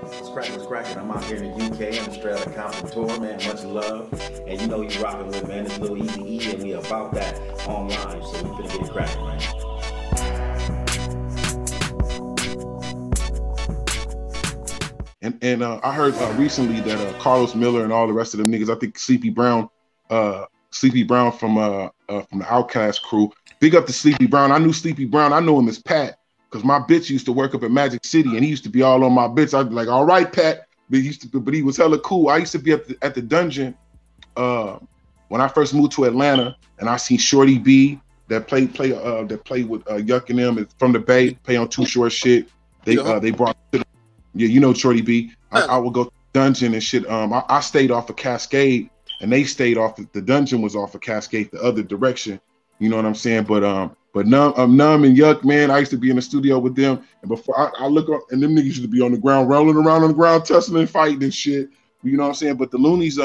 What's cracking? I'm out here in the UK. I'm straight out of Compton tour, man. Much love. And you know you rocking with, man. It's Lil Easy E, and we about that online. So we finna get it cracking, man. And I heard recently that Carlos Miller and all the rest of them niggas, I think Sleepy Brown from the Outkast crew. Big up to Sleepy Brown. I knew Sleepy Brown. I know him as Pat because my bitch used to work up at Magic City and he used to be all on my bitch. I'd be like, all right, Pat. But he was hella cool. I used to be at the dungeon when I first moved to Atlanta, and I seen Shorty B that played with Yuck and them from the Bay, play on Too Short shit. They brought. Yeah, you know Shorty B. I would go to the dungeon and shit. I stayed off of Cascade, and they stayed off. The dungeon was off of Cascade, the other direction. You know what I'm saying? But Numb and Yuck, man, I used to be in the studio with them, and before I look up, and them niggas used to be on the ground, rolling around on the ground, tussling and fighting and shit. You know what I'm saying? But the Luniz,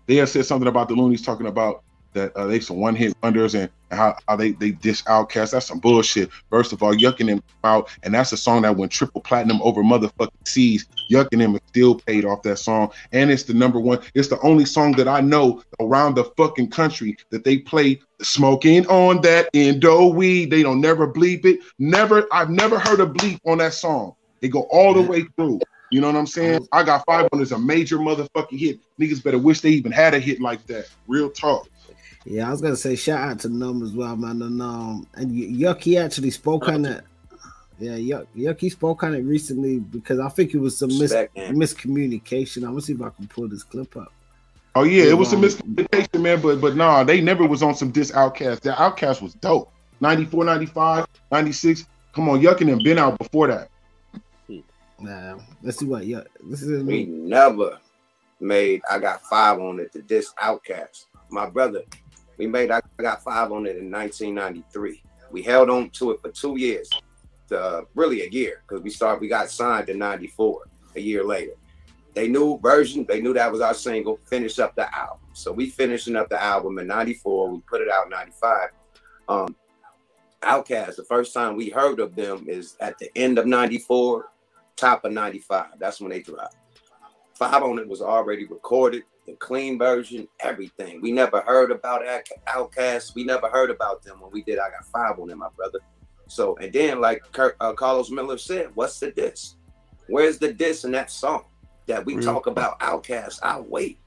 they had said something about the Luniz talking about that they some one-hit wonders and how they dish Outkast. That's some bullshit. First of all, Yuck and them out, and that's a song that went triple platinum over motherfucking seas. Yuck and them is still paid off that song, and it's the #1. It's the only song that I know around the fucking country that they play smoking on that Indo weed. They don't never bleep it. I've never heard a bleep on that song. They go all the way through. You know what I'm saying? I Got 5 on is a major motherfucking hit. Niggas better wish they even had a hit like that. Real talk. Yeah, I was gonna say shout out to Numb as well, man. And Yuck, he actually spoke on it. Yeah, Yuck, he spoke on it recently because I think it was some miscommunication. I'm gonna see if I can pull this clip up. Oh yeah, it was some miscommunication, man. But nah, they never was on some diss Outkast. That Outkast was dope. 94, 95, 96. Come on, Yuck and them been out before that. Nah, let's see what Yuck. We never made I Got 5 on it to diss Outkast. My brother. We made I Got 5 on it in 1993. We held on to it for 2 years, really a year, because we got signed in 94, a year later. They knew that was our single, finish up the album. So we finishing up the album in 94, we put it out in 95. Outkast, the first time we heard of them is at the end of 94, top of 95. That's when they dropped. 5 on it was already recorded. The clean version, everything. We never heard about Outkast. We never heard about them when we did I Got 5 on them, my brother. So, and then like Carlos Miller said, what's the diss? Where's the diss in that song that we talk about Outkast? I'll wait.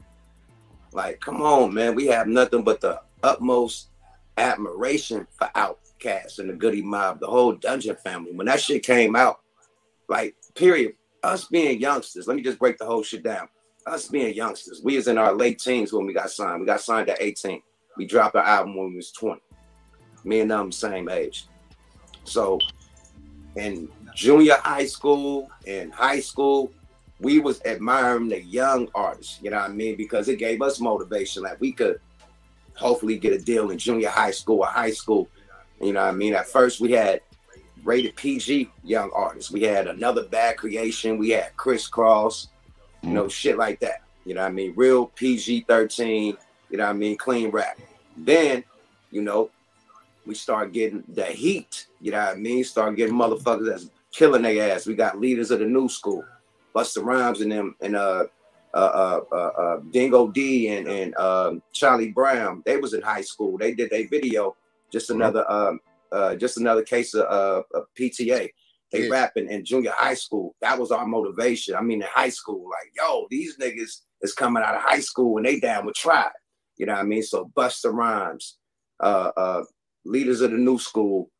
Like, come on, man. We have nothing but the utmost admiration for Outkast and the Goody Mob, the whole Dungeon family. When that shit came out, like, period, us being youngsters, let me just break the whole shit down. Us being youngsters, we was in our late teens when we got signed. We got signed at 18. We dropped our album when we was 20. Me and them same age. So in junior high school and high school, we was admiring the young artists, you know what I mean? Because it gave us motivation that we could hopefully get a deal in junior high school or high school. You know what I mean? At first we had rated PG young artists. We had Another Bad Creation. We had Crisscross. You know, shit like that. You know what I mean? Real PG-13, you know what I mean? Clean rap. Then, you know, we start getting the heat, you know what I mean? Start getting motherfuckers that's killing their ass. We got Leaders of the New School, Busta Rhymes and them, and Dingo D and Charlie Brown. They was in high school. They did their video. Just another case of PTA. They rapping in junior high school. That was our motivation. I mean, in high school, like, yo, these niggas is coming out of high school and they down with Tribe. You know what I mean? So Busta Rhymes, Leaders of the New School.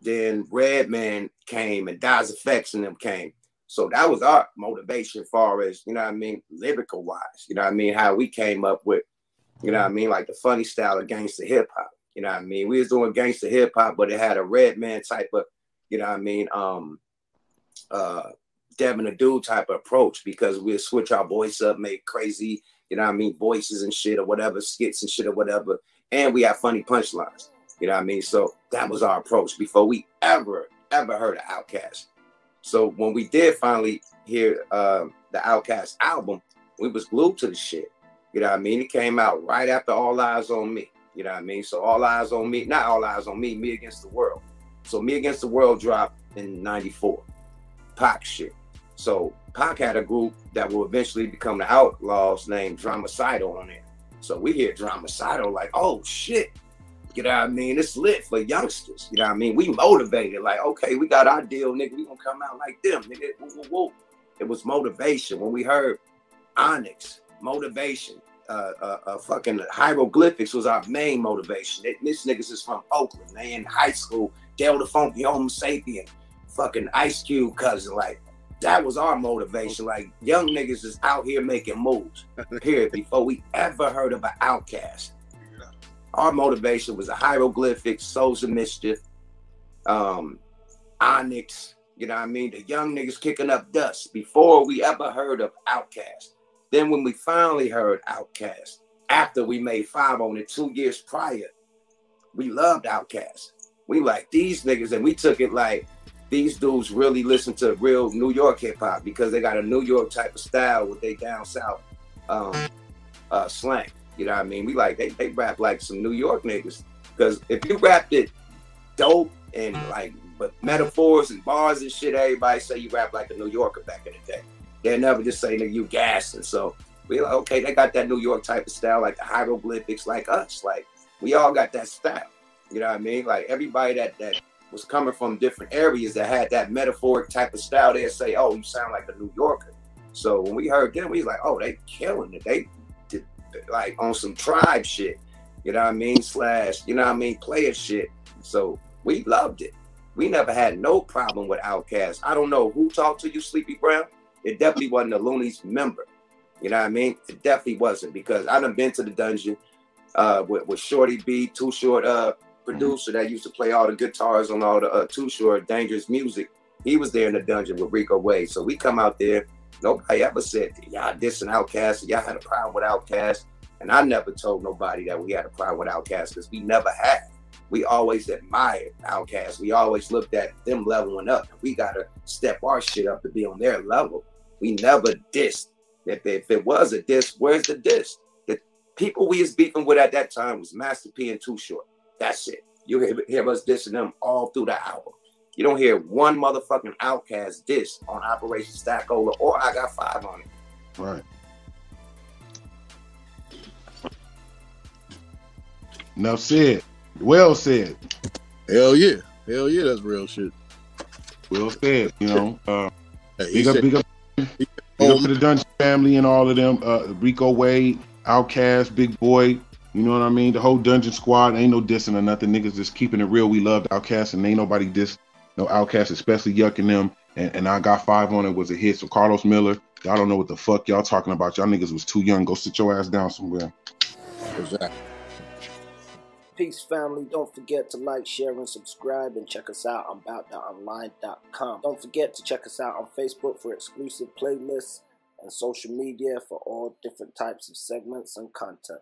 Then Redman came and Dies Effects and them came. So that was our motivation far as, you know what I mean, lyrical wise. You know what I mean? How we came up with, you know what I mean, like the funny style of gangster hip hop. You know what I mean? We was doing gangster hip hop, but it had a Redman type of, you know what I mean, Devin the Dude type of approach, because we'd switch our voice up, make crazy, you know what I mean, voices and shit or whatever, skits and shit or whatever. And we have funny punchlines, you know what I mean? So that was our approach before we ever heard of Outkast. So when we did finally hear the Outkast album, we was glued to the shit. You know what I mean? It came out right after All Eyes on Me. You know what I mean? So All Eyes on Me, not All Eyes on Me, Me Against the World. So Me Against the World dropped in 94. Pac shit. So Pac had a group that will eventually become the Outlaws named Dramacidal on it. So we hear Dramacidal like, oh shit. You know what I mean? It's lit for youngsters. You know what I mean? We motivated. Like, okay, we got our deal, nigga. We gonna come out like them, nigga. Woo, woo, woo. It was motivation. When we heard Onyx, motivation. Fucking hieroglyphics was our main motivation. This niggas is from Oakland. They in high school. Dale the Funky Homo Sapien. Fucking Ice Cube cousin. Like, that was our motivation. Like, young niggas is out here making moves. Period. Before we ever heard of an Outkast. Our motivation was a hieroglyphics, Souls of Mischief, Onyx, you know what I mean? The young niggas kicking up dust before we ever heard of Outkast. Then when we finally heard Outkast, after we made 5 on it 2 years prior, we loved Outkast. We like these niggas, and we took it like these dudes really listen to real New York hip hop because they got a New York type of style with they down south slang. You know what I mean? We like they rap like some New York niggas. Because if you rapped it dope and like but metaphors and bars and shit, everybody say you rap like a New Yorker back in the day. They'll never just say that you gassing. So we like, okay, they got that New York type of style, like the hieroglyphics, like us. Like we all got that style. You know what I mean? Like everybody that was coming from different areas that had that metaphoric type of style, they'd say, oh, you sound like a New Yorker. So when we heard them, we was like, oh, they killing it. They did like on some tribe shit. You know what I mean? Slash, you know what I mean? Player shit. So we loved it. We never had no problem with Outkast. I don't know who talked to you, Sleepy Brown. It definitely wasn't a Luniz member. You know what I mean? It definitely wasn't, because I done been to the dungeon with Shorty B, Too Short producer that used to play all the guitars on all the Too Short Dangerous music. He was there in the dungeon with Rico Wade. So we come out there. Nobody ever said, y'all dissing Outkast, y'all had a problem with Outkast. And I never told nobody that we had a problem with Outkast, because we never had. We always admired Outkast. We always looked at them leveling up. We got to step our shit up to be on their level. We never dissed. If it was a diss, where's the diss? The people we was beefing with at that time was Master P and Too Short. That's it. You hear us dissing them all through the album. You don't hear one motherfucking Outkast diss on Operation Stackola or I Got 5 on it. Right. Enough said. Well said. Hell yeah. Hell yeah, that's real shit. Well said, you know. Big up to the Dungeon family and all of them. Rico Wade, Outkast, Big Boy. You know what I mean? The whole Dungeon squad. Ain't no dissing or nothing. Niggas just keeping it real. We loved Outkast, and ain't nobody diss no Outkast, especially yucking them. And I Got 5 on it was a hit. So Carlos Miller, y'all don't know what the fuck y'all talking about. Y'all niggas was too young. Go sit your ass down somewhere. Exactly. Peace, family. Don't forget to like, share, and subscribe, and check us out on bout.online.com. Don't forget to check us out on Facebook for exclusive playlists and social media for all different types of segments and content.